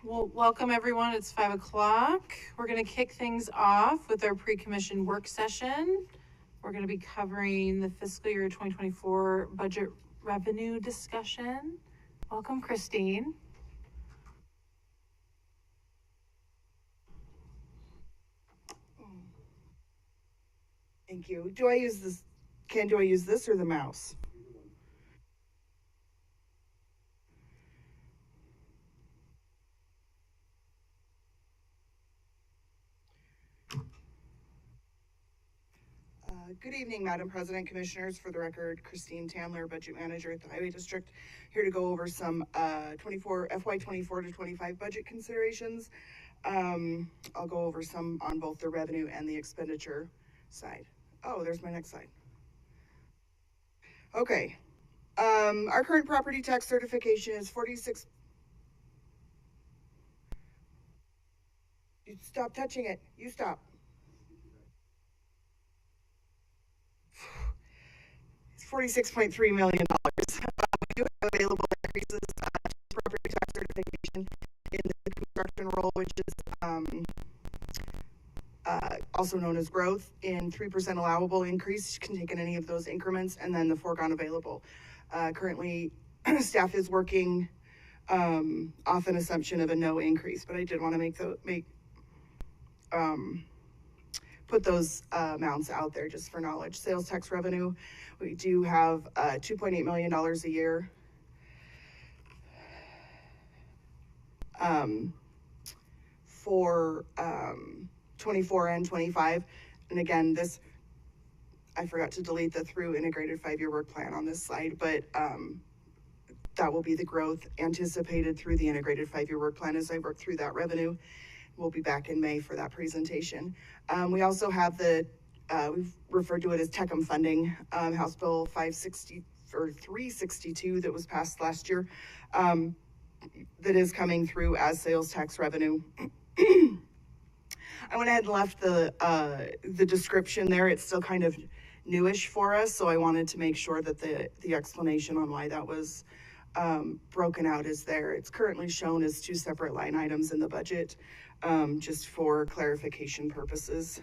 Well, welcome everyone. It's 5 o'clock. We're going to kick things off with our pre-commission work session. We're going to be covering the fiscal year 2024 budget revenue discussion. Welcome, Christine. Thank you. Do I use this? Do I use this or the mouse? Good evening, Madam President, Commissioners. For the record, Christine Tandler, Budget Manager at the Highway District, here to go over some FY24 to 25 budget considerations. I'll go over some on both the revenue and the expenditure side. Oh, there's my next slide. Okay. Our current property tax certification is 46. You stop touching it. You stop. It's $46.3 million. We do have available increases to property tax certification in the construction roll, which is also known as growth, in 3% allowable increase can take in any of those increments, and then the foregone available. Currently, staff is working off an assumption of a no increase, but I did want to put those amounts out there just for knowledge. Sales tax revenue, we do have $2.8 million a year. For 24 and 25. And again, this, I forgot to delete the through integrated 5-year work plan on this slide, but that will be the growth anticipated through the integrated 5-year work plan as I work through that revenue. We'll be back in May for that presentation. We also have the, we've referred to it as TECM funding, House Bill 560 or 362 that was passed last year, that is coming through as sales tax revenue. I went ahead and left the description there. It's still kind of newish for us, so I wanted to make sure that the explanation on why that was broken out is there. It's currently shown as 2 separate line items in the budget, just for clarification purposes.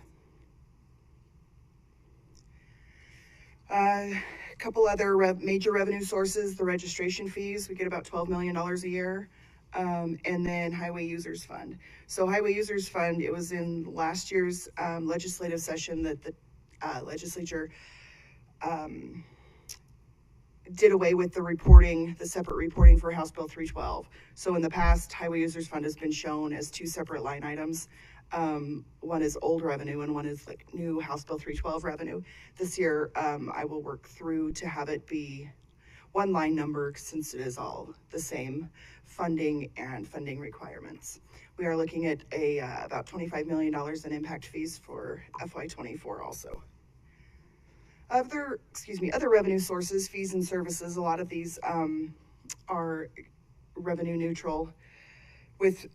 A couple other major revenue sources, the registration fees, we get about $12 million a year. And then Highway Users Fund. So Highway Users Fund, it was in last year's legislative session that the legislature did away with the separate reporting for House Bill 312. So in the past, Highway Users Fund has been shown as 2 separate line items. One is old revenue and one is like new House Bill 312 revenue. This year, I will work through to have it be one line number since it is all the same funding and funding requirements. We are looking at about $25 million in impact fees for FY24 also. Other revenue sources, fees and services, a lot of these are revenue neutral with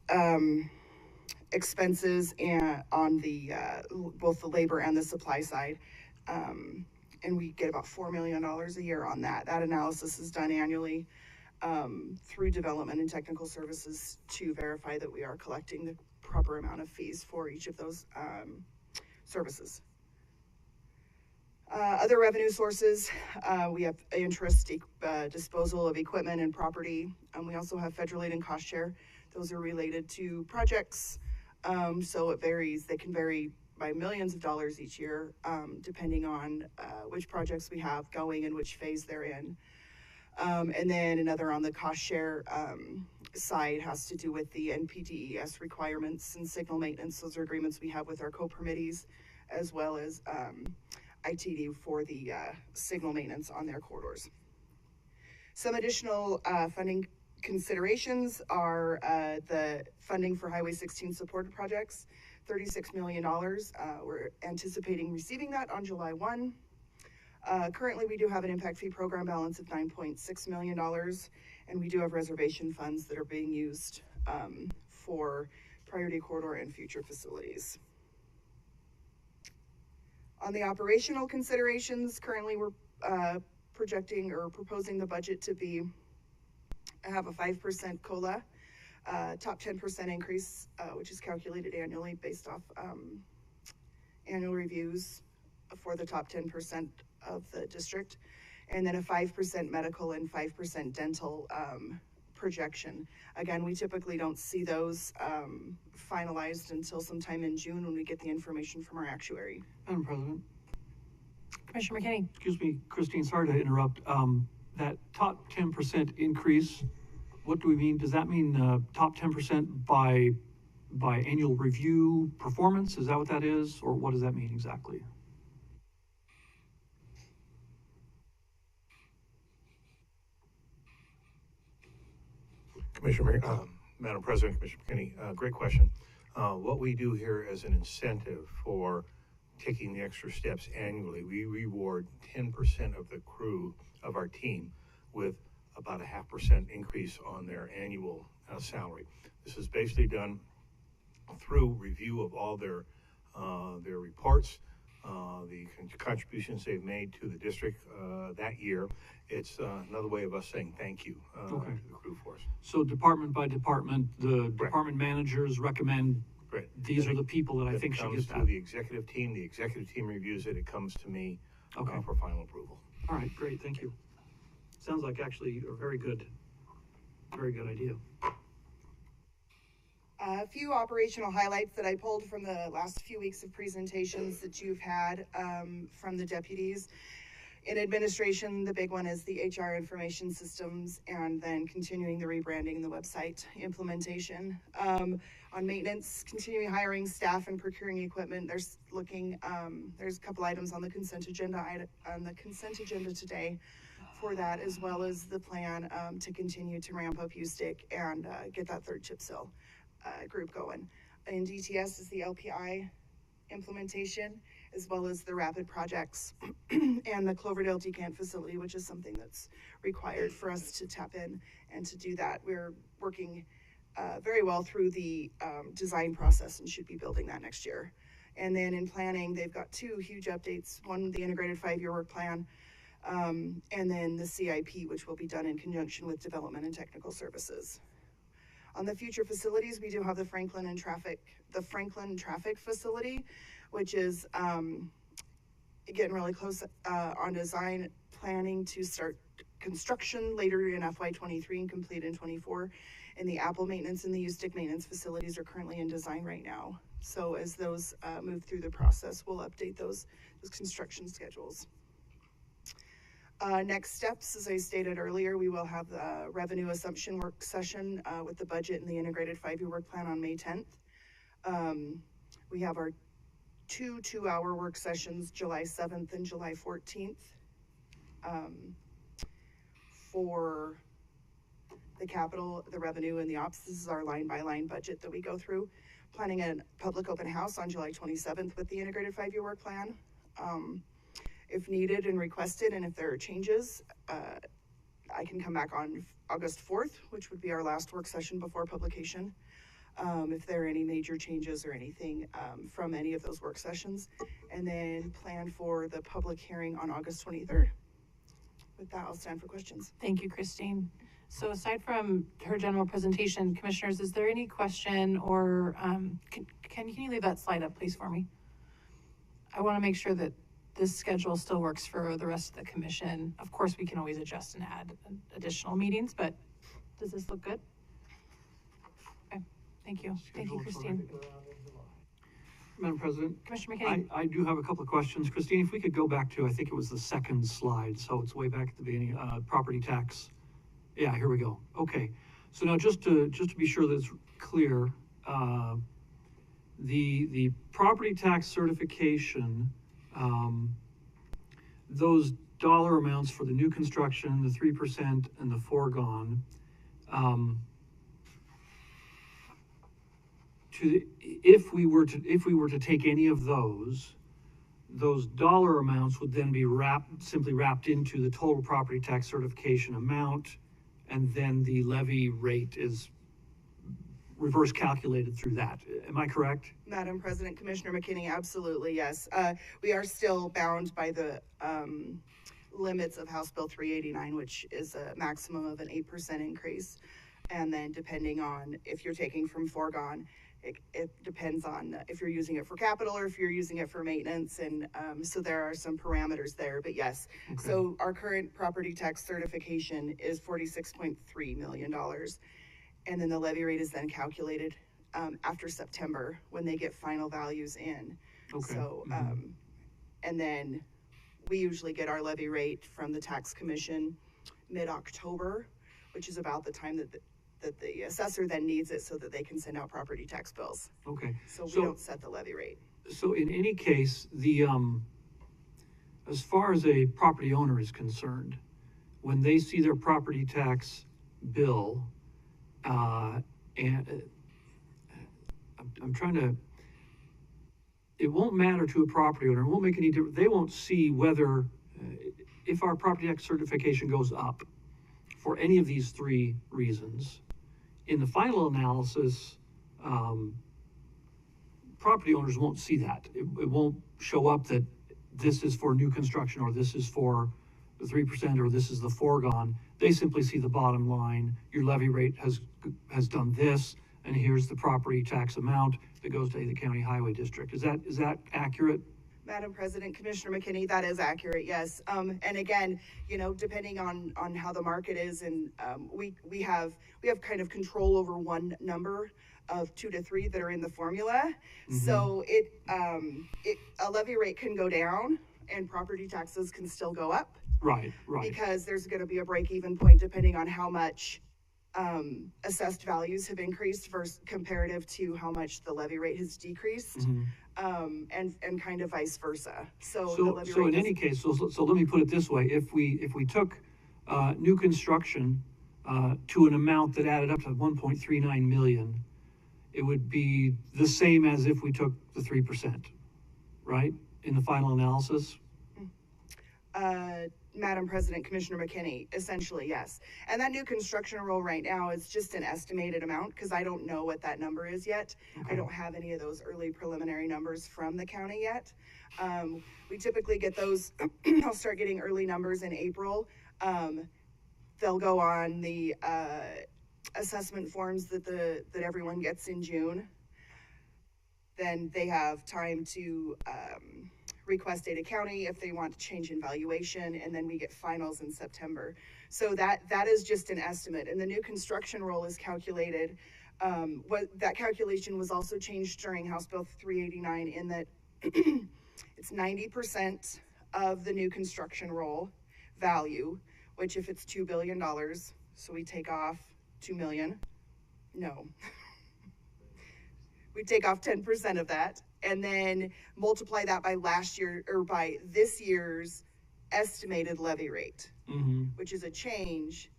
expenses and on the both the labor and the supply side. And we get about $4 million a year on that. That analysis is done annually through development and technical services to verify that we are collecting the proper amount of fees for each of those services. Other revenue sources, we have interest, disposal of equipment and property. We also have federal aid and cost share. Those are related to projects, so it varies. They can vary by millions of dollars each year, depending on which projects we have going and which phase they're in. And then another on the cost share side has to do with the NPDES requirements and signal maintenance. Those are agreements we have with our co-permittees, as well as ITD for the signal maintenance on their corridors. Some additional funding considerations are the funding for Highway 16 supported projects, $36 million. We're anticipating receiving that on July 1. Currently, we do have an impact fee program balance of $9.6 million, and we do have reservation funds that are being used for priority corridor and future facilities. On the operational considerations, currently we're projecting or proposing the budget to have a 5% COLA. top 10% increase, which is calculated annually based off annual reviews for the top 10% of the district, and then a 5% medical and 5% dental projection. Again, we typically don't see those finalized until sometime in June when we get the information from our actuary. Madam President. Commissioner McKinney. Excuse me, Christine, sorry to interrupt. That top 10% increase, what do we mean? Does that mean top 10% by annual review performance? Is that what that is? Or what does that mean exactly? Madam President, Commissioner McKinney, great question. What we do here as an incentive for taking the extra steps annually, we reward 10% of the crew of our team with about a 0.5% increase on their annual salary. This is basically done through review of all their reports, the contributions they've made to the district that year. It's another way of us saying thank you to the crew force. So department by department, the Correct. Department managers recommend these are the people that I think should get that. It comes to the executive team reviews it, it comes to me for final approval. All right, great, thank you. Sounds like actually a very good idea. A few operational highlights that I pulled from the last few weeks of presentations that you've had from the deputies. In administration, the big one is the HR information systems, and then continuing the rebranding and the website implementation. On maintenance, continuing hiring staff and procuring equipment. There's a couple items on the consent agenda today for that, as well as the plan to continue to ramp up USTIC and get that third chip seal group going. In DTS is the LPI implementation, as well as the rapid projects and the Cloverdale decant facility, which is something that's required for us to tap in and to do that. We're working very well through the design process and should be building that next year. And then in planning, they've got two huge updates. One, the integrated 5-year work plan, and then the CIP, which will be done in conjunction with development and technical services. On the future facilities, we do have the Franklin traffic facility, which is getting really close on design, planning to start construction later in FY23 and complete in 24. And the Apple maintenance and the USTIC maintenance facilities are currently in design right now. So as those move through the process, we'll update those construction schedules. Next steps, as I stated earlier, we will have the revenue assumption work session with the budget and the integrated 5-year work plan on May 10th. We have our two-hour work sessions, July 7th and July 14th. For the capital, the revenue, and the ops, this is our line-by-line budget that we go through. Planning a public open house on July 27th with the integrated 5-year work plan. If needed and requested, and if there are changes, I can come back on August 4th, which would be our last work session before publication. If there are any major changes or anything from any of those work sessions, and then plan for the public hearing on August 23rd. With that, I'll stand for questions. Thank you, Christine. So aside from her general presentation, commissioners, is there any question or can you leave that slide up, please, for me? I want to make sure that this schedule still works for the rest of the commission. Of course, we can always adjust and add additional meetings, but does this look good? Okay, thank you. Thank you, Christine. Madam President, Commissioner McKinney. I do have a couple of questions. Christine, if we could go back to, I think it was the second slide, so it's way back at the beginning, property tax. Yeah, here we go. Okay, so now just to be sure that it's clear, the property tax certification, those dollar amounts for the new construction, the 3% and the foregone, if we were to take any of those dollar amounts would then be simply wrapped into the total property tax certification amount, and then the levy rate is reverse calculated through that. Am I correct? Madam President, Commissioner McKinney, absolutely, yes. We are still bound by the limits of House Bill 389, which is a maximum of an 8% increase. And then depending on if you're taking from foregone, it depends on if you're using it for capital or if you're using it for maintenance. And so there are some parameters there, but yes. Okay. So our current property tax certification is $46.3 million. And then the levy rate is then calculated after September when they get final values in. Okay. So, and then we usually get our levy rate from the tax commission mid-October, which is about the time that the assessor then needs it so that they can send out property tax bills. Okay. So we don't set the levy rate. So in any case, as far as a property owner is concerned, when they see their property tax bill, and I'm trying to, it won't matter to a property owner. It won't make any difference. They won't see whether, if our property tax certification goes up for any of these three reasons. In the final analysis, property owners won't see that. It won't show up that this is for new construction, or this is for the 3%, or this is the foregone. They simply see the bottom line. Your levy rate has done this, and here's the property tax amount that goes to the county highway district. Is that accurate? Madam President, Commissioner McKinney, that is accurate, yes. And again, depending on how the market is, and we have kind of control over one number of 2 to 3 that are in the formula. Mm-hmm. So a levy rate can go down and property taxes can still go up. Right. Because there's going to be a break-even point depending on how much assessed values have increased versus comparative to how much the levy rate has decreased. Mm-hmm. And kind of vice versa. So in any case, so let me put it this way: if we took new construction to an amount that added up to 1.39 million, it would be the same as if we took the 3%, right? In the final analysis. Madam President, Commissioner McKinney, essentially, yes. And that new construction roll right now is just an estimated amount because I don't know what that number is yet. Okay. I don't have any of those early preliminary numbers from the county yet. We typically get those, I'll start getting early numbers in April. They'll go on the assessment forms that everyone gets in June. Then they have time to request Ada County if they want to change in valuation, and then we get finals in September. So that is just an estimate, and the new construction roll is calculated. That calculation was also changed during House Bill 389 in that it's 90% of the new construction roll value, which if it's $2 billion, so we take off 2 million, no. We take off 10% of that and then multiply that by last year or by this year's estimated levy rate, mm-hmm. which is a change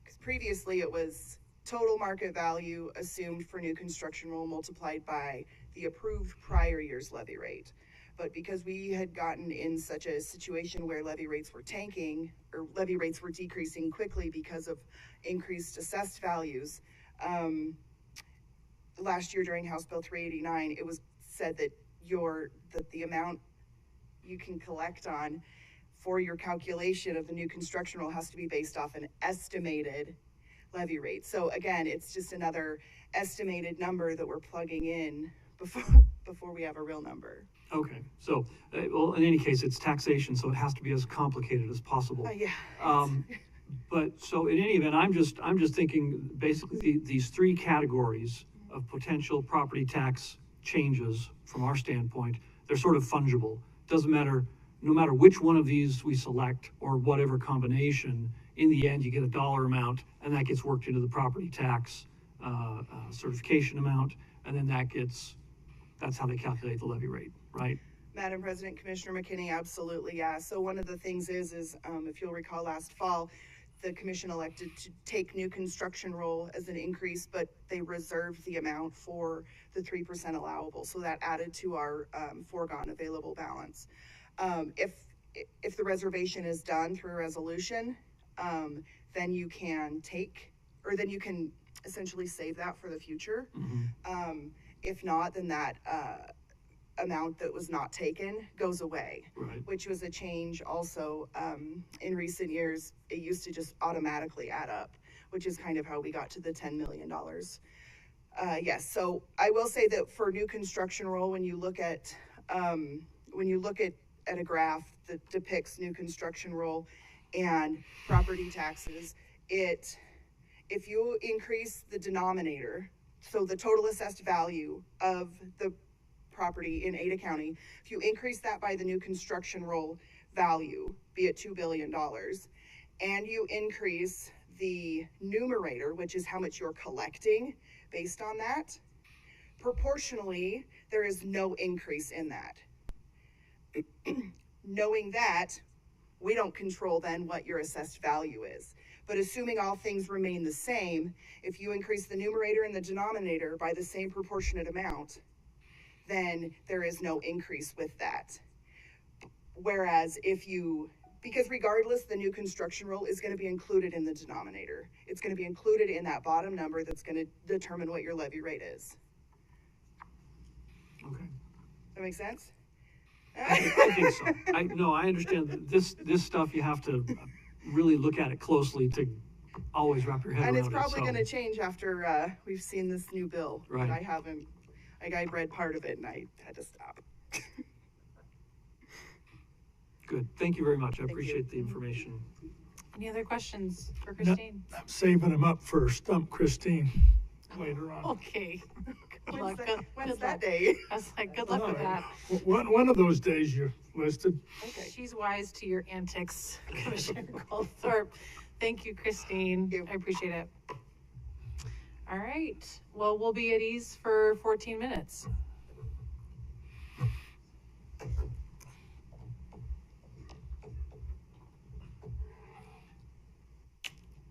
because previously it was total market value assumed for new construction roll multiplied by the approved prior year's levy rate. But because we had gotten in such a situation where levy rates were tanking or levy rates were decreasing quickly because of increased assessed values, last year during House Bill 389, it was said that the amount you can collect on for your calculation of the new construction roll has to be based off an estimated levy rate. So again, it's just another estimated number that we're plugging in before we have a real number. Okay, so well, in any case, it's taxation, so it has to be as complicated as possible. Yeah. But so in any event, I'm just thinking basically these three categories of potential property tax changes from our standpoint, they're sort of fungible. Doesn't matter, no matter which one of these we select or whatever combination, in the end you get a dollar amount and that gets worked into the property tax certification amount, and then that's how they calculate the levy rate, right? Madam President, Commissioner McKinney, absolutely, yeah. So one of the things is if you'll recall last fall, the commission elected to take new construction roll as an increase, but they reserved the amount for the 3% allowable. So that added to our foregone available balance. If the reservation is done through a resolution, then you can essentially save that for the future. Mm-hmm. If not, then that amount that was not taken goes away, right. Which was a change also in recent years. It used to just automatically add up. which is kind of how we got to the $10 million. Yes, so I will say that for new construction roll, when you look at a graph that depicts new construction roll and property taxes, if you increase the denominator, so the total assessed value of the property in Ada County, if you increase that by the new construction roll value, be it $2 billion, and you increase the numerator, which is how much you're collecting based on that, proportionally, there is no increase in that. Knowing that, we don't control then what your assessed value is. But assuming all things remain the same, if you increase the numerator and the denominator by the same proportionate amount, then there is no increase with that. Whereas because regardless, the new construction roll is going to be included in the denominator. It's going to be included in that bottom number that's going to determine what your levy rate is. Okay. That make sense? I think so. I understand that this stuff you have to really look at it closely to always wrap your head around it. And it's probably going to change after we've seen this new bill. Right. But I read part of it and I had to stop. Good. Thank you very much. I Thank appreciate you. the information. Any other questions for Christine? I'm saving them up for Stump Christine later on. Okay. Good luck. When's Good that luck. day? I was like, good luck with that. One of those days you listed. Okay. She's wise to your antics, Commissioner Goldthorpe. Thank you, Christine. Thank you. I appreciate it. All right. Well, we'll be at ease for 14 minutes.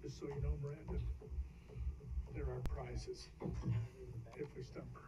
Just so you know, Miranda, there are prizes if we stump her.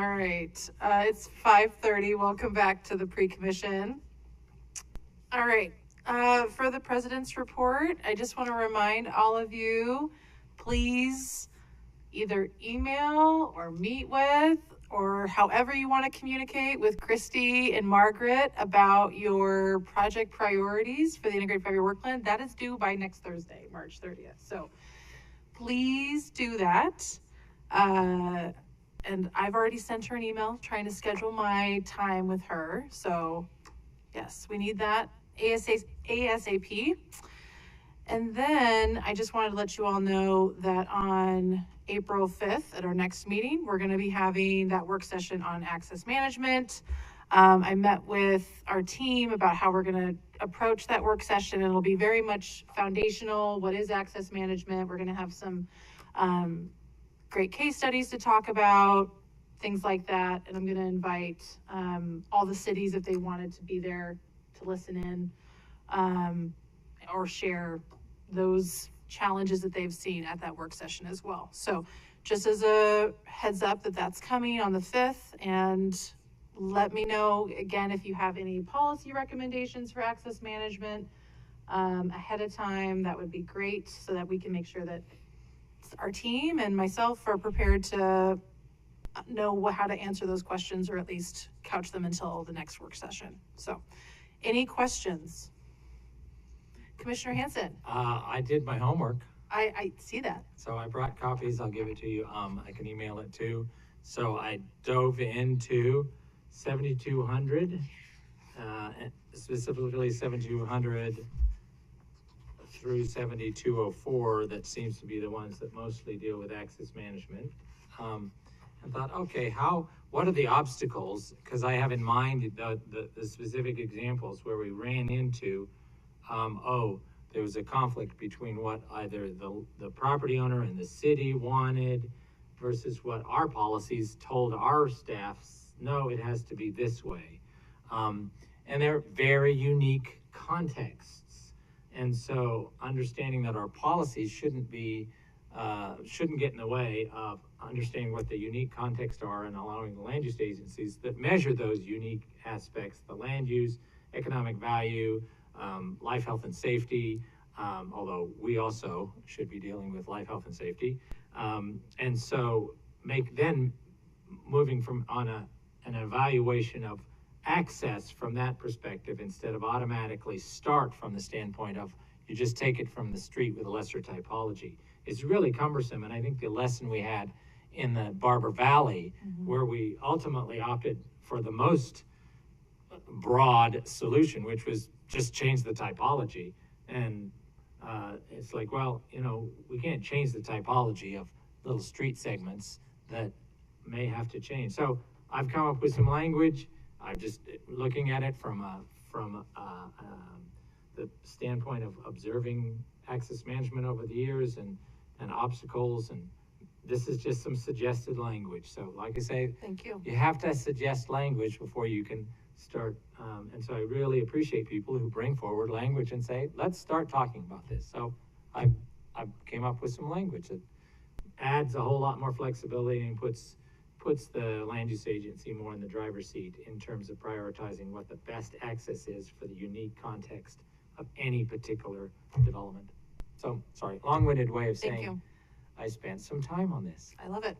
All right, it's 5:30. Welcome back to the pre-commission. All right, for the president's report, I just want to remind all of you, please either email or meet with, or however you want to communicate with Christy and Margaret about your project priorities for the Integrated 5-Year Work Plan. That is due by next Thursday, March 30th. So please do that. And I've already sent her an email trying to schedule my time with her. So yes, we need that ASAP. And then I just wanted to let you all know that on April 5th at our next meeting, we're going to be having that work session on access management. I met with our team about how we're going to approach that work session. It'll be very much foundational. What is access management? We're going to have some great case studies to talk about, things like that. And I'm going to invite all the cities, if they wanted to be there, to listen in or share those challenges that they've seen at that work session as well. So just as a heads up that that's coming on the 5th, and let me know again if you have any policy recommendations for access management ahead of time. That would be great, so that we can make sure that our team and myself are prepared to know how to answer those questions, or at least couch them until the next work session. So any questions? Commissioner Hanson. I did my homework. I see that. So I brought copies. I'll give it to you. I can email it too. So I dove into 7200, specifically 7200 through 7204. That seems to be the ones that mostly deal with access management. And thought, okay, what are the obstacles? Because I have in mind the specific examples where we ran into, there was a conflict between what either the property owner and the city wanted versus what our policies told our staffs, no, it has to be this way. And they're very unique contexts. And so understanding that our policies shouldn't get in the way of understanding what the unique contexts are, and allowing the land use agencies that measure those unique aspects, the land use, economic value, life, health, and safety, although we also should be dealing with life, health, and safety. And so moving from on an evaluation of access from that perspective, instead of automatically start from the standpoint of you just take it from the street with a lesser typology. It's really cumbersome, and I think the lesson we had in the Barber Valley, where we ultimately opted for the most broad solution, which was just change the typology. And it's like, well, we can't change the typology of little street segments that may have to change. So I've come up with some language. I'm just looking at it from the standpoint of observing access management over the years and obstacles, and this is just some suggested language. So like I say, Thank you. You have to suggest language before you can start, and so I really appreciate people who bring forward language and say, let's start talking about this. So I came up with some language that adds a whole lot more flexibility and puts the land use agency more in the driver's seat in terms of prioritizing what the best access is for the unique context of any particular development. So, sorry, long-winded way of Thank saying you. I spent some time on this. I love it.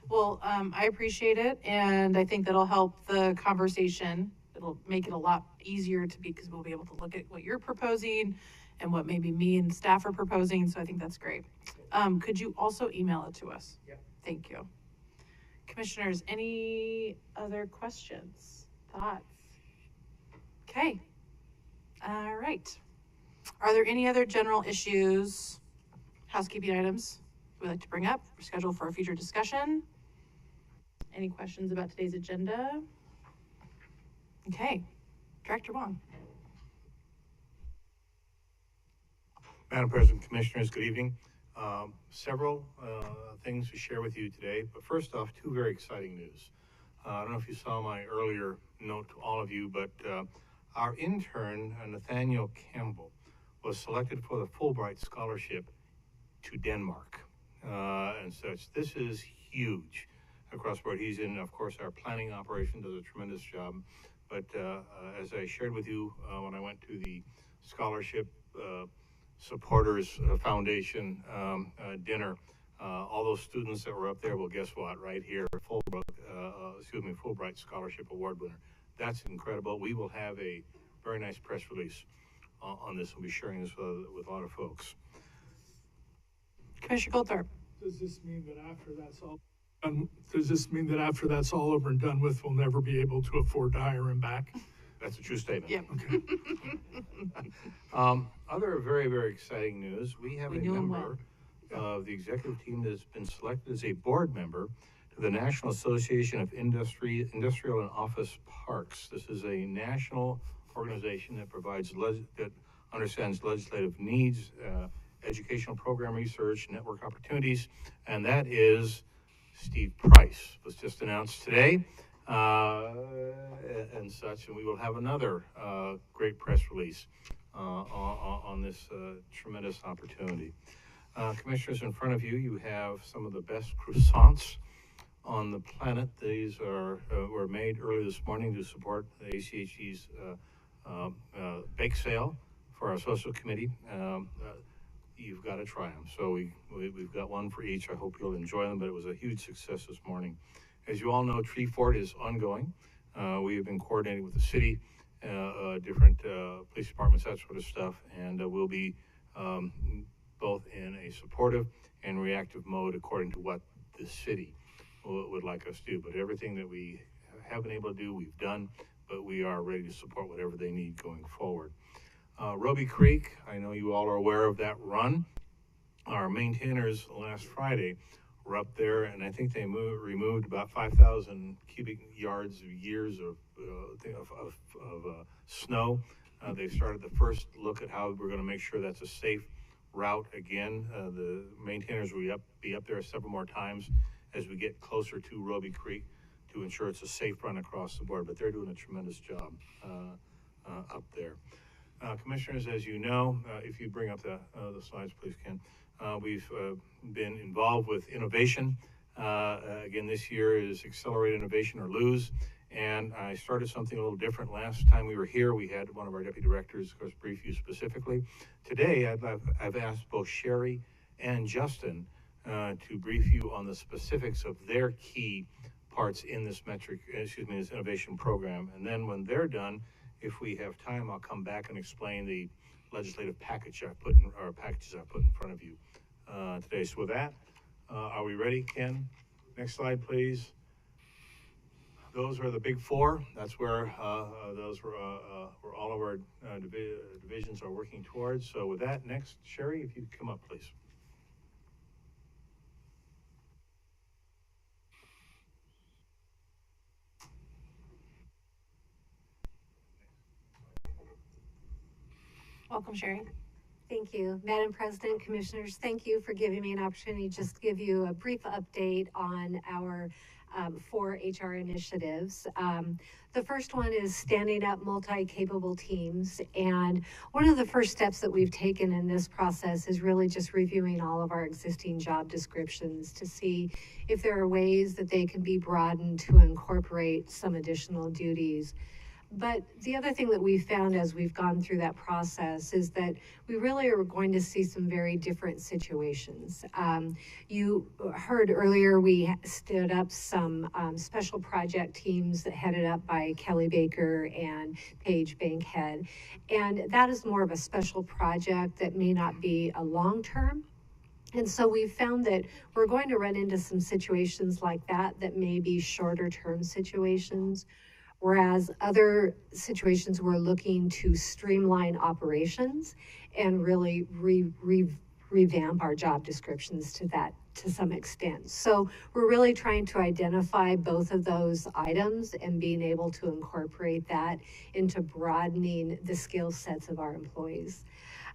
Well, I appreciate it, and I think that'll help the conversation. It'll make it a lot easier because we'll be able to look at what you're proposing and what maybe me and staff are proposing, so I think that's great. Could you also email it to us? Yeah. Thank you. Commissioners, any other questions, thoughts? Okay. All right. Are there any other general issues, housekeeping items we'd like to bring up or schedule for a future discussion? Any questions about today's agenda? Okay. Director Wong. Madam President, Commissioners, good evening. Several things to share with you today, but first off, two very exciting news. I don't know if you saw my earlier note to all of you, but our intern, Nathaniel Campbell, was selected for the Fulbright Scholarship to Denmark and such. This is huge. across the board. He's in, of course, our planning operation, does a tremendous job. But as I shared with you when I went to the Scholarship Supporters Foundation dinner, all those students that were up there, well, guess what? Right here, Fulbright Scholarship Award winner. That's incredible. We will have a very nice press release on this. We'll be sharing this with a lot of folks. Commissioner Goldthorpe. Does this mean that after that's all over and done with, we'll never be able to afford to hire him back? That's a true statement. Yep. Okay. Other very, very exciting news. We have We a knew him member of the executive team that's been selected as a board member to the National Association of Industrial and Office Parks. This is a national organization that provides that understands legislative needs, educational program research, network opportunities, and that is Steve Price. Was just announced today, and such, and we will have another great press release on this tremendous opportunity. Commissioners, in front of you, you have some of the best croissants on the planet. These were made early this morning to support the ACHE's bake sale for our social committee. You've got to try them. So we've got one for each. I hope you'll enjoy them, but it was a huge success this morning. As you all know, Tree Fort is ongoing. We have been coordinating with the city, different police departments, that sort of stuff, and we'll be both in a supportive and reactive mode according to what the city would like us to do. But everything that we have been able to do, we've done, but we are ready to support whatever they need going forward. Roby Creek, I know you all are aware of that run. Our maintainers last Friday were up there, and I think they removed about 5,000 cubic yards of years of snow. They've started the first look at how we're going to make sure that's a safe route again. The maintainers will be up there several more times as we get closer to Roby Creek to ensure it's a safe run across the board, but they're doing a tremendous job up there. Commissioners, as you know, if you bring up the slides, please, Ken. We've been involved with innovation. Again, this year is Accelerate Innovation or Lose. And I started something a little different. Last time we were here, we had one of our deputy directors, of course, brief you specifically. Today, I've asked both Sherry and Justin to brief you on the specifics of their key parts in this this innovation program. And then when they're done, if we have time, I'll come back and explain the legislative package packages I put in front of you today. So with that, are we ready, Ken? Next slide, please. Those are the big four. That's where where all of our divisions are working towards. So with that, next, Sherry, if you could come up, please. Welcome, Sherry. Thank you. Madam President, Commissioners, thank you for giving me an opportunity just to give you a brief update on our 4 HR initiatives. The first one is standing up multi-capable teams. And one of the first steps that we've taken in this process is really just reviewing all of our existing job descriptions to see if there are ways that they can be broadened to incorporate some additional duties. But the other thing that we've found as we've gone through that process is that we really are going to see some very different situations. You heard earlier we stood up some special project teams headed up by Kelly Baker and Paige Bankhead. And that is more of a special project that may not be a long-term. And so we've found that we're going to run into some situations like that may be shorter-term situations. Whereas other situations we're looking to streamline operations and really revamp our job descriptions to some extent. So we're really trying to identify both of those items and being able to incorporate that into broadening the skill sets of our employees.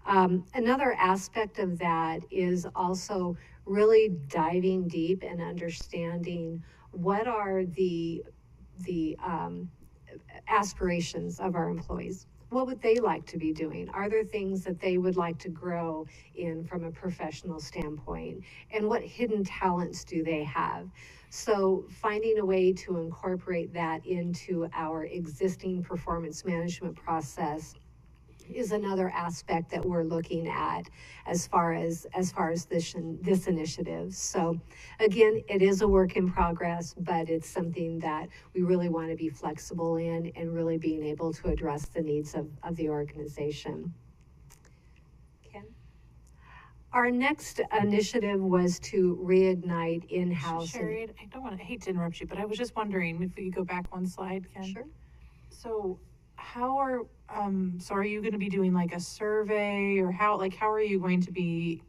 Another aspect of that is also really diving deep and understanding what are the aspirations of our employees. what would they like to be doing? Are there things that they would like to grow in from a professional standpoint? And what hidden talents do they have? So finding a way to incorporate that into our existing performance management process is another aspect that we're looking at as far as this initiative. So again, it is a work in progress, but it's something that we really want to be flexible in and really being able to address the needs of the organization. Ken? Our next initiative was to reignite in-house. Sherry, I hate to interrupt you, but I was just wondering if we could go back one slide, Ken. Sure. So how are you going to be doing like a survey, or how are you going to be,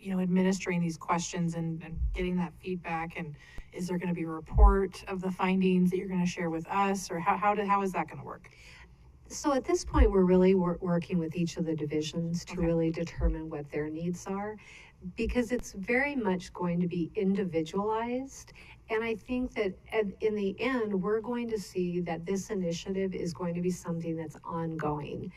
administering these questions and getting that feedback? And is there going to be a report of the findings that you're going to share with us, or how is that going to work? So at this point, we're really working with each of the divisions to Okay. really determine what their needs are, because it's very much going to be individualized. And I think that in the end, we're going to see that this initiative is going to be something that's ongoing.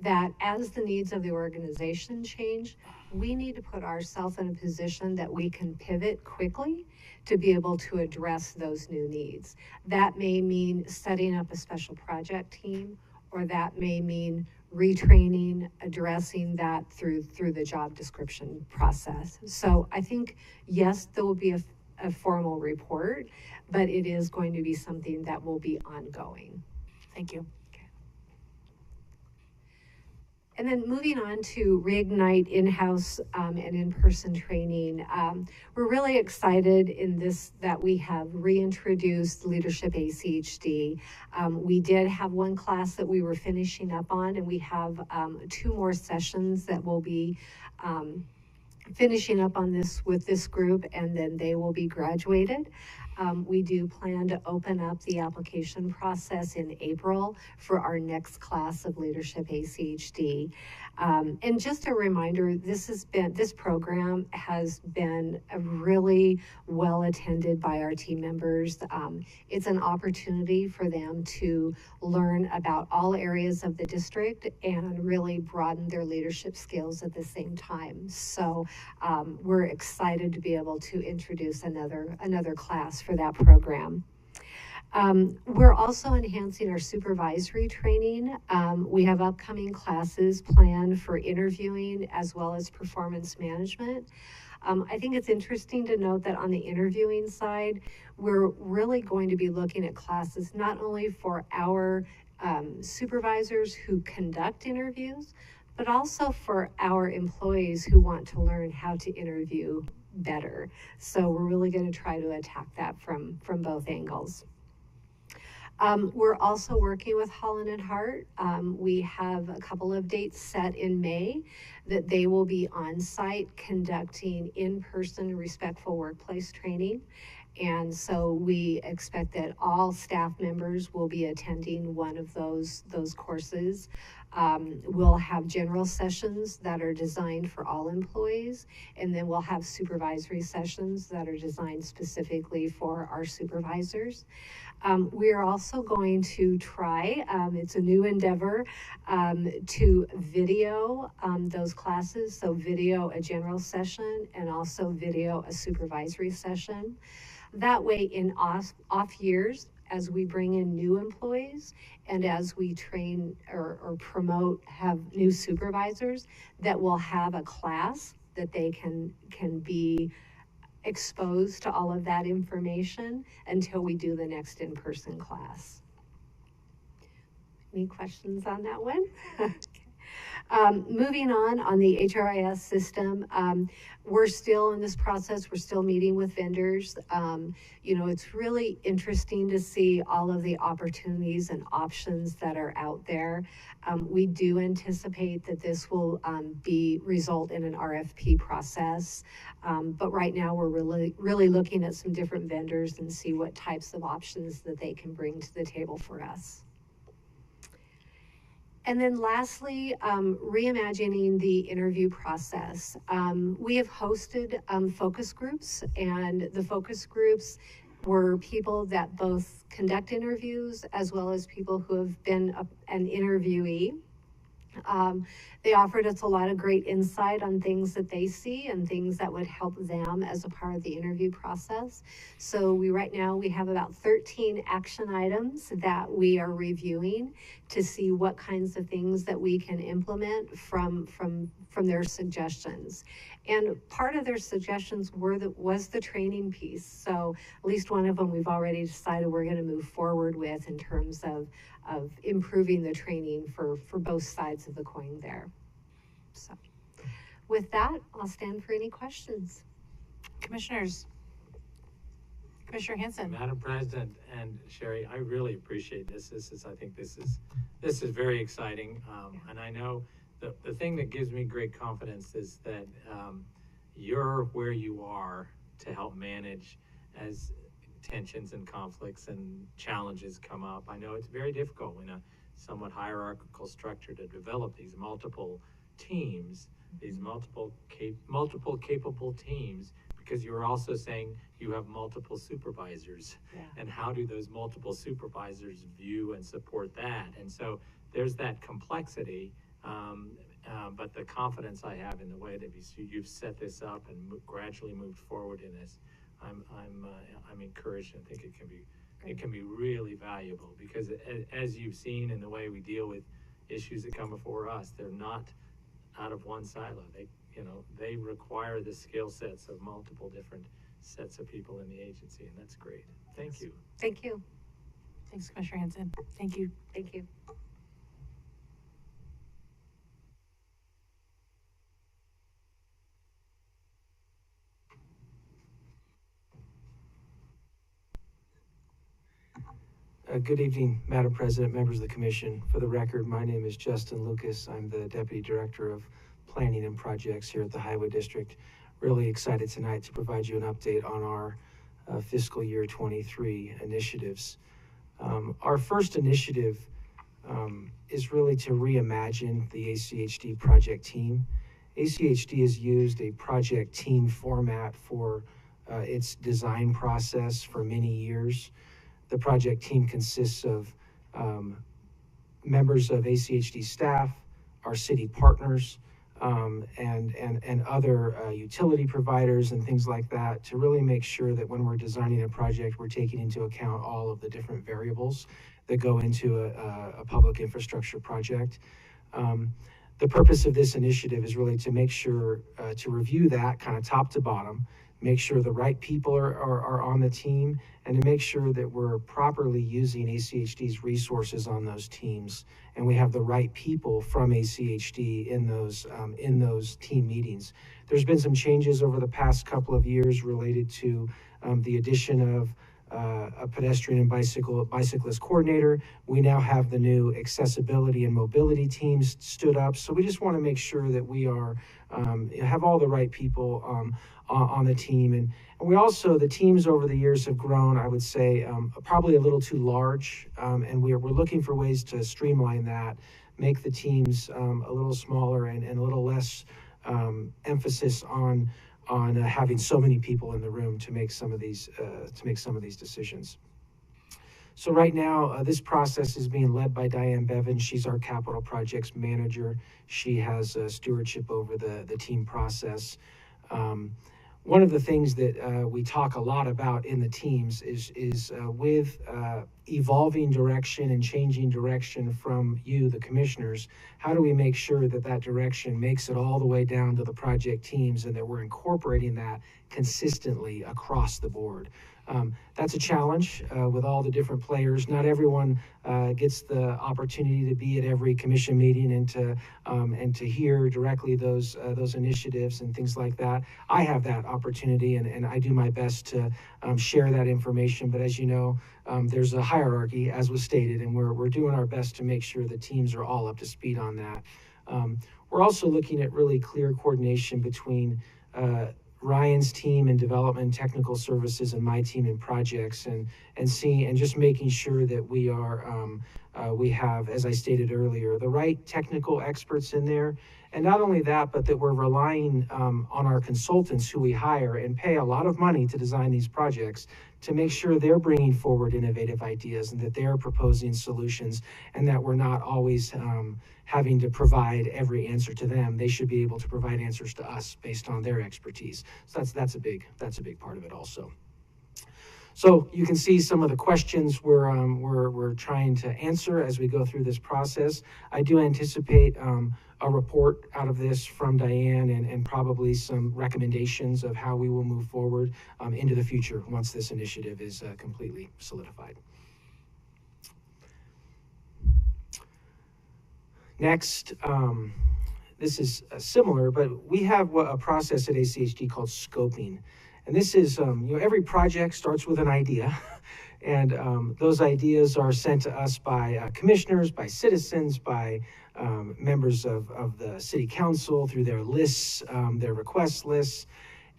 That as the needs of the organization change, we need to put ourselves in a position that we can pivot quickly to be able to address those new needs. That may mean setting up a special project team, or that may mean retraining, addressing that through the job description process. So I think, yes, there will be a formal report, but it is going to be something that will be ongoing. Thank you. And then moving on to reignite in-house and in-person training. We're really excited in this that we have reintroduced Leadership ACHD. We did have one class that we were finishing up on, and we have 2 more sessions that will be finishing up on this with this group, and then they will be graduated. We do plan to open up the application process in April for our next class of Leadership ACHD. And just a reminder, this program has been really well attended by our team members. It's an opportunity for them to learn about all areas of the district and really broaden their leadership skills at the same time. So we're excited to be able to introduce another class for that program. We're also enhancing our supervisory training. We have upcoming classes planned for interviewing as well as performance management. I think it's interesting to note that on the interviewing side, we're really going to be looking at classes not only for our supervisors who conduct interviews, but also for our employees who want to learn how to interview better. So we're really going to try to attack that from both angles. We're also working with Holland & Hart. We have a couple of dates set in May that they will be on site conducting in-person respectful workplace training. And so we expect that all staff members will be attending one of those courses. We'll have general sessions that are designed for all employees, and then we'll have supervisory sessions that are designed specifically for our supervisors. We are also going to try, it's a new endeavor, to video those classes. So video a general session and also video a supervisory session. That way in off years, as we bring in new employees and as we train or promote, have new supervisors, that will have a class that they can be exposed to all of that information until we do the next in-person class. Any questions on that one? Moving on the HRIS system, we're still in this process. We're still meeting with vendors. It's really interesting to see all of the opportunities and options that are out there. We do anticipate that this will result in an RFP process. But right now we're really looking at some different vendors and see what types of options that they can bring to the table for us. And then lastly, reimagining the interview process. We have hosted focus groups, and the focus groups were people that both conduct interviews as well as people who have been an interviewee. They offered us a lot of great insight on things that they see and things that would help them as a part of the interview process. So right now we have about 13 action items that we are reviewing to see what kinds of things that we can implement from their suggestions. And part of their suggestions was the training piece. So at least one of them we've already decided we're going to move forward with in terms of improving the training for both sides of the coin there. So with that, I'll stand for any questions. Commissioners. Commissioner Hanson. Madam President and Sherry, I really appreciate this. I think this is very exciting. And I know the thing that gives me great confidence is that you're where you are to help manage as tensions and conflicts and challenges come up. I know it's very difficult in a somewhat hierarchical structure to develop these multiple teams, these multiple capable teams, because you're also saying you have multiple supervisors. Yeah. And how do those multiple supervisors view and support that? And so there's that complexity, but the confidence I have in the way that you've set this up and gradually moved forward in this, I'm encouraged and think it can be really valuable, because as you've seen in the way we deal with issues that come before us, they're not out of one silo. They require the skill sets of multiple different sets of people in the agency, and that's great. Thank you. Thank you. Thanks, Commissioner Hanson. Thank you. Thank you. Good evening, Madam President, members of the Commission. For the record, my name is Justin Lucas. I'm the Deputy Director of Planning and Projects here at the Highway District. Really excited tonight to provide you an update on our fiscal year 23 initiatives. Our first initiative is really to reimagine the ACHD project team. ACHD has used a project team format for its design process for many years. The project team consists of members of ACHD staff, our city partners, and other utility providers and things like that, to really make sure that when we're designing a project, we're taking into account all of the different variables that go into a public infrastructure project. The purpose of this initiative is really to make sure, to review that kind of top to bottom, make sure the right people are on the team, and to make sure that we're properly using ACHD's resources on those teams, and we have the right people from ACHD in those team meetings. There's been some changes over the past couple of years related to the addition of a pedestrian and bicyclist coordinator. We now have the new accessibility and mobility teams stood up. So we just want to make sure that we are have all the right people on the team. And we also, the teams over the years have grown, I would say, probably a little too large. And we're looking for ways to streamline that, make the teams a little smaller and a little less emphasis on having so many people in the room to make some of these decisions. So right now, this process is being led by Diane Bevan. She's our capital projects manager. She has stewardship over the team process. One of the things that we talk a lot about in the teams is with evolving direction and changing direction from you, the commissioners, how do we make sure that that direction makes it all the way down to the project teams and that we're incorporating that consistently across the board? That's a challenge with all the different players. Not everyone gets the opportunity to be at every commission meeting and to hear directly those initiatives and things like that. I have that opportunity, and I do my best to share that information. But as you know, there's a hierarchy, as was stated, and we're doing our best to make sure the teams are all up to speed on that. We're also looking at really clear coordination between Ryan's team in development and technical services and my team in projects, and just making sure that we have, as I stated earlier, the right technical experts in there. And not only that, but that we're relying on our consultants who we hire and pay a lot of money to design these projects to make sure they're bringing forward innovative ideas and that they're proposing solutions, and that we're not always having to provide every answer to them. They should be able to provide answers to us based on their expertise. So that's a big part of it also. So you can see some of the questions we're trying to answer as we go through this process. I do anticipate a report out of this from Diane and probably some recommendations of how we will move forward into the future once this initiative is completely solidified. Next, this is similar, but we have a process at ACHD called scoping. And this is, every project starts with an idea, and those ideas are sent to us by commissioners, by citizens, by members of the city council through their lists, their request lists.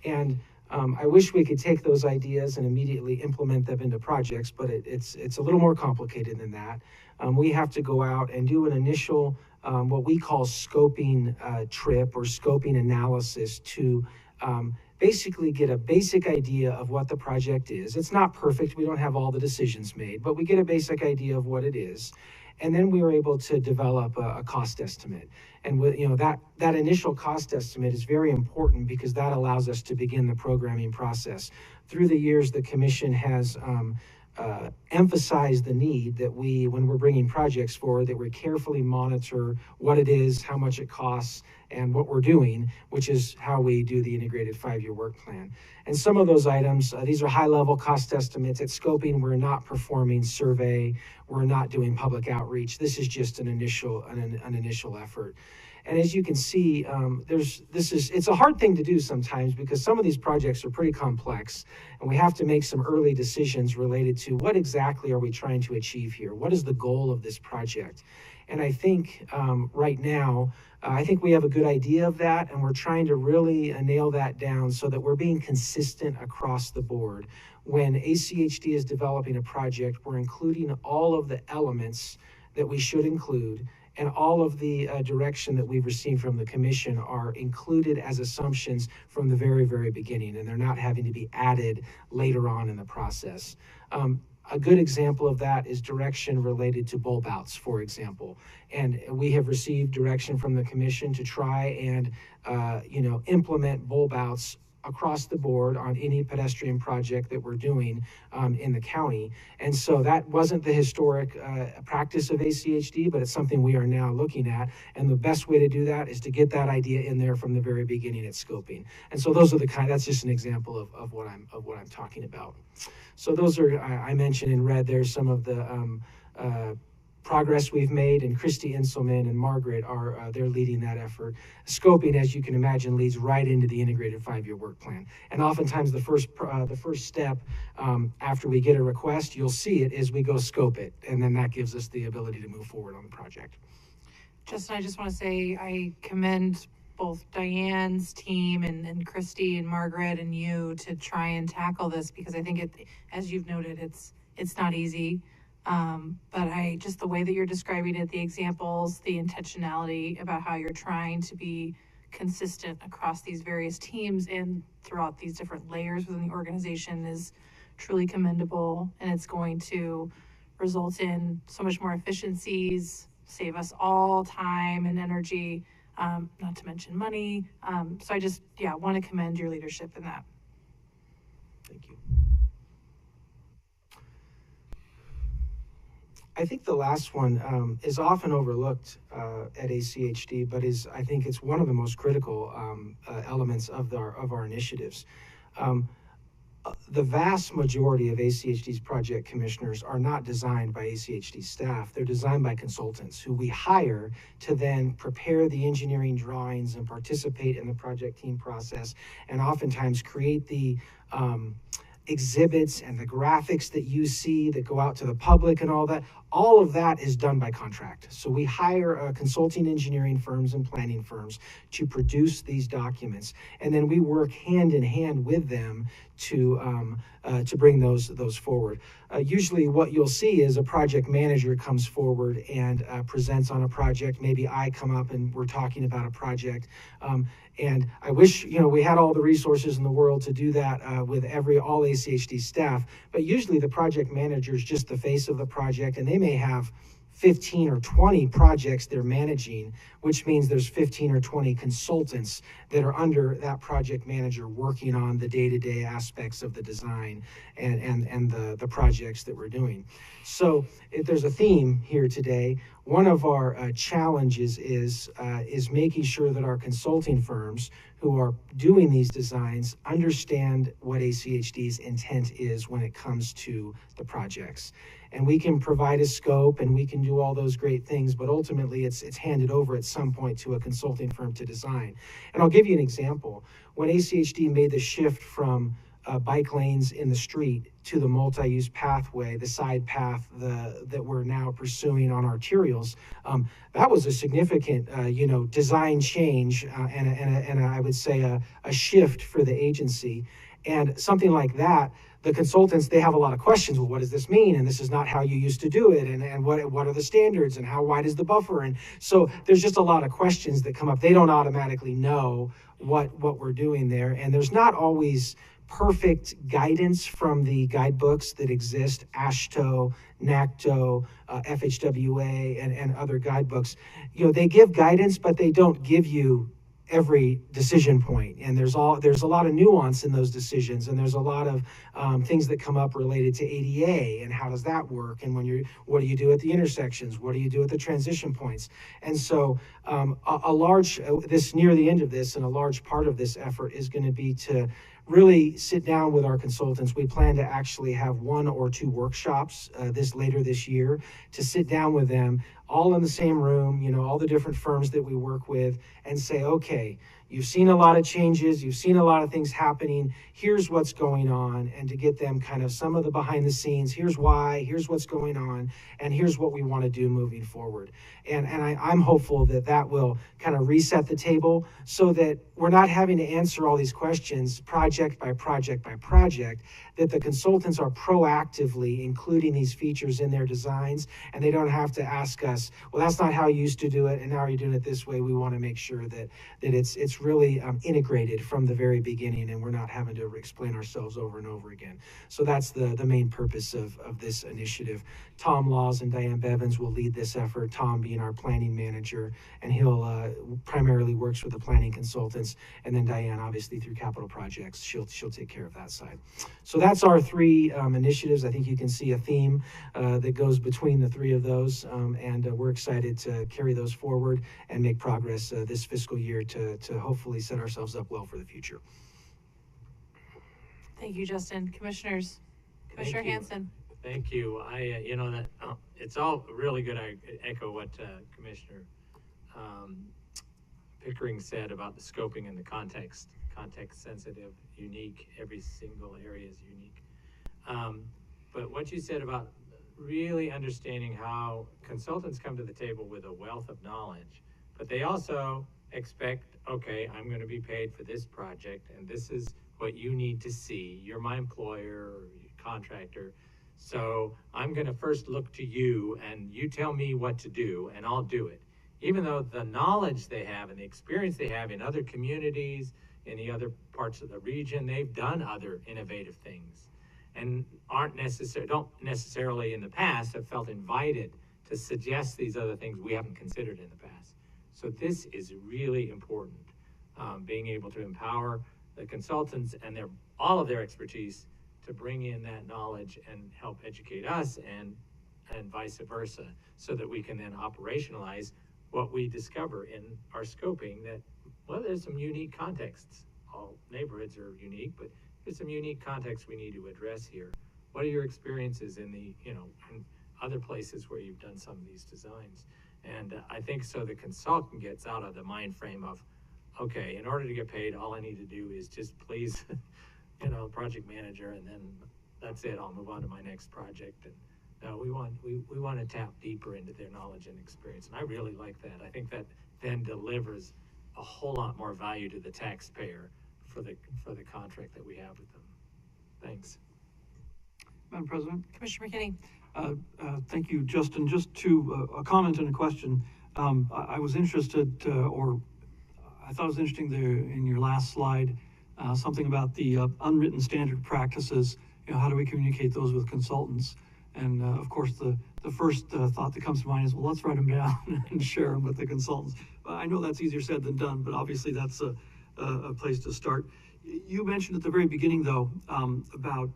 And I wish we could take those ideas and immediately implement them into projects, but it's a little more complicated than that. We have to go out and do an initial, what we call scoping trip or scoping analysis to basically get a basic idea of what the project is. It's not perfect. We don't have all the decisions made, but we get a basic idea of what it is. And then we were able to develop a cost estimate. And that initial cost estimate is very important because that allows us to begin the programming process. Through the years, the commission has emphasized the need that when we're bringing projects forward, that we carefully monitor what it is, how much it costs, and what we're doing, which is how we do the integrated 5-year work plan. And some of those items, these are high-level cost estimates. At scoping, we're not performing survey, we're not doing public outreach. This is just an initial effort. And as you can see, it's a hard thing to do sometimes because some of these projects are pretty complex, and we have to make some early decisions related to what exactly are we trying to achieve here? What is the goal of this project? And I think right now, I think we have a good idea of that, and we're trying to really nail that down so that we're being consistent across the board. When ACHD is developing a project, we're including all of the elements that we should include, and all of the direction that we've received from the commission are included as assumptions from the very, very beginning, and they're not having to be added later on in the process. A good example of that is direction related to bulb outs, for example. And we have received direction from the commission to try and, implement bulb outs across the board on any pedestrian project that we're doing in the county. And so that wasn't the historic practice of ACHD, but it's something we are now looking at. And the best way to do that is to get that idea in there from the very beginning at scoping. And so those are that's just an example of what I'm talking about. So those are, I mentioned in red, there's some of the progress we've made, and Christy Inselman and Margaret they're leading that effort. Scoping, as you can imagine, leads right into the integrated 5-year work plan. And oftentimes the first step after we get a request, you'll see it, is we go scope it, and then that gives us the ability to move forward on the project. Justin, I just want to say I commend both Diane's team and Christy and Margaret and you to try and tackle this, because I think as you've noted, it's not easy. But just the way that you're describing it, the examples, the intentionality about how you're trying to be consistent across these various teams and throughout these different layers within the organization is truly commendable, and it's going to result in so much more efficiencies, save us all time and energy, not to mention money. So I just, want to commend your leadership in that. Thank you. I think the last one is often overlooked at ACHD, but I think it's one of the most critical elements of our initiatives. The vast majority of ACHD's project commissioners are not designed by ACHD staff. They're designed by consultants who we hire to then prepare the engineering drawings and participate in the project team process, and oftentimes create the exhibits and the graphics that you see that go out to the public and all that. all of that is done by contract. So we hire consulting engineering firms and planning firms to produce these documents, and then we work hand in hand with them to bring those forward. Usually what you'll see is a project manager comes forward and presents on a project. Maybe I come up and we're talking about a project. And I wish, we had all the resources in the world to do that with all ACHD staff, but usually the project manager is just the face of the project, and they may have 15 or 20 projects they're managing, which means there's 15 or 20 consultants that are under that project manager working on the day-to-day aspects of the design and the projects that we're doing. So if there's a theme here today, one of our challenges is making sure that our consulting firms who are doing these designs understand what ACHD's intent is when it comes to the projects. And we can provide a scope and we can do all those great things, but ultimately it's handed over at some point to a consulting firm to design. And I'll give you an example. When ACHD made the shift from bike lanes in the street to the multi-use pathway, the side path that we're now pursuing on arterials, that was a significant, design change and I would say a shift for the agency. And something like that, the consultants, they have a lot of questions. Well, what does this mean? And this is not how you used to do it. And what are the standards? And how wide is the buffer? And so there's just a lot of questions that come up. They don't automatically know what we're doing there. And there's not always perfect guidance from the guidebooks that exist, AASHTO, NACTO, FHWA, and other guidebooks. They give guidance, but they don't give you every decision point, and there's a lot of nuance in those decisions, and there's a lot of things that come up related to ADA and how does that work, and what do you do at the intersections, what do you do at the transition points. And so near the end of this, and a large part of this effort is going to be to really sit down with our consultants. We plan to actually have 1 or 2 workshops later this year to sit down with them all in the same room, all the different firms that we work with, and say, okay, you've seen a lot of changes, you've seen a lot of things happening, here's what's going on, and to get them kind of some of the behind the scenes, here's why, here's what's going on, and here's what we want to do moving forward. And I'm hopeful that will kind of reset the table so that we're not having to answer all these questions project by project by project, that the consultants are proactively including these features in their designs, and they don't have to ask us, well, that's not how you used to do it, and now you're doing it this way. We want to make sure that it's really integrated from the very beginning, and we're not having to explain ourselves over and over again. So that's the main purpose of this initiative. Tom Laws and Diane Bevins will lead this effort, Tom being our planning manager, and he'll primarily works with the planning consultants, and then Diane, obviously, through capital projects, she'll take care of that side. So that's our 3 initiatives. I think you can see a theme that goes between the 3 of those, and we're excited to carry those forward and make progress this fiscal year to hopefully set ourselves up well for the future. Thank you, Justin. Commissioners, Commissioner Hanson. Thank you. It's all really good. I echo what Commissioner Pickering said about the scoping and the context sensitive, unique. Every single area is unique. But what you said about really understanding how consultants come to the table with a wealth of knowledge, but they also expect, okay, I'm going to be paid for this project, and this is what you need to see. You're my employer or contractor, so I'm going to first look to you, and you tell me what to do, and I'll do it. Even though the knowledge they have and the experience they have in other communities, in the other parts of the region, they've done other innovative things, and don't necessarily in the past have felt invited to suggest these other things we haven't considered in the past. So this is really important, being able to empower the consultants and all of their expertise to bring in that knowledge and help educate us and vice versa, so that we can then operationalize what we discover in our scoping, that, well, there's some unique contexts. All neighborhoods are unique, but there's some unique contexts we need to address here. What are your experiences in in other places where you've done some of these designs? And I think so the consultant gets out of the mind frame of, okay, in order to get paid, all I need to do is just please, project manager, and then that's it. I'll move on to my next project. And No, we want to tap deeper into their knowledge and experience, and I really like that. I think that then delivers a whole lot more value to the taxpayer for the contract that we have with them. Thanks. Madam President? Commissioner McKinney. Thank you, Justin. Just to a comment and a question. I was interested, or I thought it was interesting there in your last slide, something about the unwritten standard practices. How do we communicate those with consultants? And of course, the first thought that comes to mind is, well, let's write them down and share them with the consultants. I know that's easier said than done, but obviously that's a place to start. You mentioned at the very beginning, though, about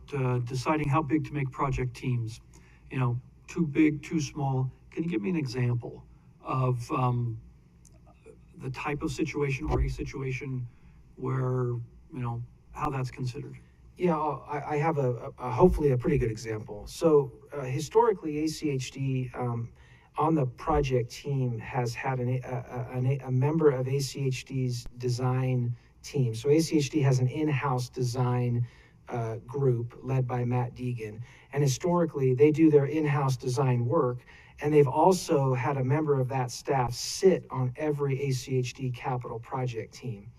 deciding how big to make project teams. Too big, too small. Can you give me an example of the type of situation or a situation where, how that's considered? Yeah, I have a hopefully a pretty good example. So historically, ACHD on the project team has had a member of ACHD's design team. So ACHD has an in-house design group led by Matt Deegan. And historically, they do their in-house design work. And they've also had a member of that staff sit on every ACHD capital project team.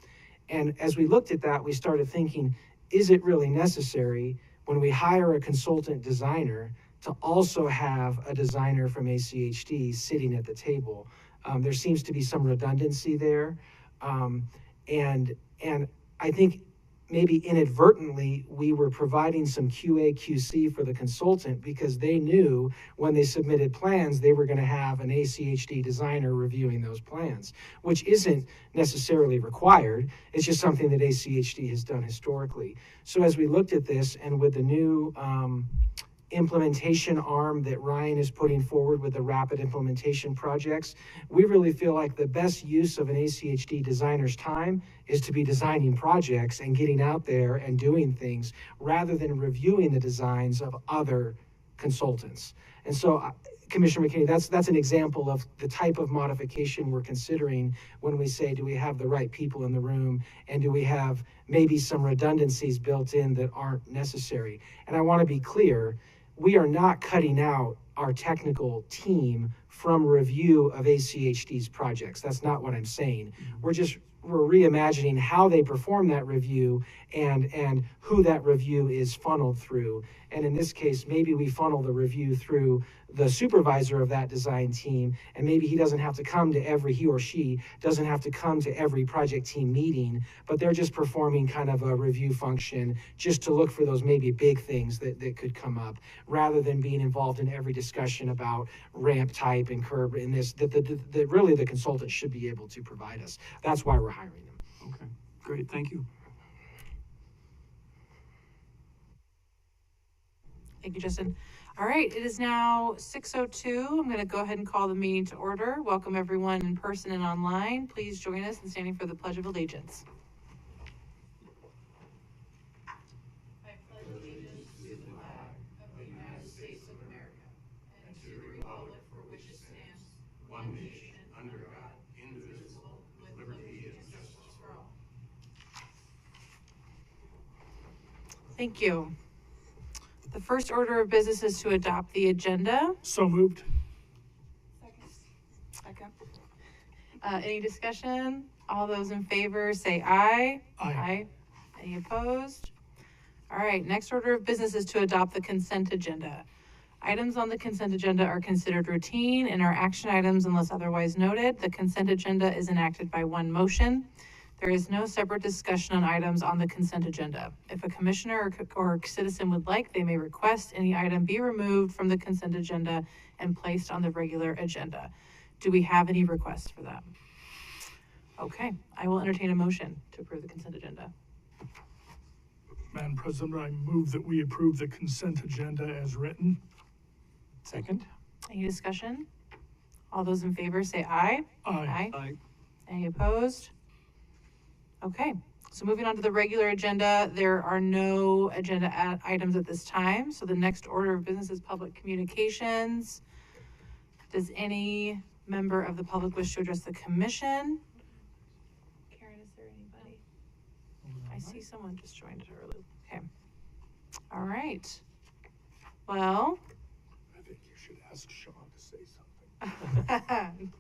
And as we looked at that, we started thinking, is it really necessary when we hire a consultant designer to also have a designer from ACHD sitting at the table? There seems to be some redundancy there. And I think maybe inadvertently we were providing some QA, QC for the consultant because they knew when they submitted plans, they were going to have an ACHD designer reviewing those plans, which isn't necessarily required. It's just something that ACHD has done historically. So as we looked at this, and with the new implementation arm that Ryan is putting forward with the rapid implementation projects, we really feel like the best use of an ACHD designer's time is to be designing projects and getting out there and doing things rather than reviewing the designs of other consultants. And so Commissioner McKinney, that's an example of the type of modification we're considering when we say, do we have the right people in the room, and do we have maybe some redundancies built in that aren't necessary? And I want to be clear, we are not cutting out our technical team from review of ACHD's projects. That's not what I'm saying. We're reimagining how they perform that review and who that review is funneled through. And in this case, maybe we funnel the review through the supervisor of that design team, and maybe he or she doesn't have to come to every project team meeting, but they're just performing kind of a review function just to look for those maybe big things that could come up, rather than being involved in every discussion about ramp type and curb in this, that really the consultant should be able to provide us. That's why we're hiring them. Okay, great, thank you. Thank you, Justin. All right, it is now 6:02. I'm going to go ahead and call the meeting to order. Welcome everyone in person and online. Please join us in standing for the Pledge of Allegiance. I pledge allegiance to the flag of the United States of America and to the republic for which it stands, one nation, under God, indivisible, with liberty and justice for all. Thank you. The first order of business is to adopt the agenda. So moved. Second. Any discussion? All those in favor say aye. Aye. Any opposed? All right, next order of business is to adopt the consent agenda. Items on the consent agenda are considered routine and are action items unless otherwise noted. The consent agenda is enacted by one motion. There is no separate discussion on items on the consent agenda. If a commissioner or citizen would like, they may request any item be removed from the consent agenda and placed on the regular agenda. Do we have any requests for that? Okay, I will entertain a motion to approve the consent agenda. Madam President, I move that we approve the consent agenda as written. Second. Any discussion? All those in favor say aye. Aye. Aye. Any opposed? Okay, so moving on to the regular agenda, there are no agenda items at this time. So the next order of business is public communications. Does any member of the public wish to address the commission? Karen, is there anybody? I see someone just joined it early. Okay. All right. Well, ask Sean to say something.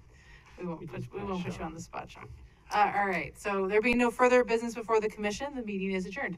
We won't put passed you Sean. on the spot, Sean. All right, so there being no further business before the commission, the meeting is adjourned.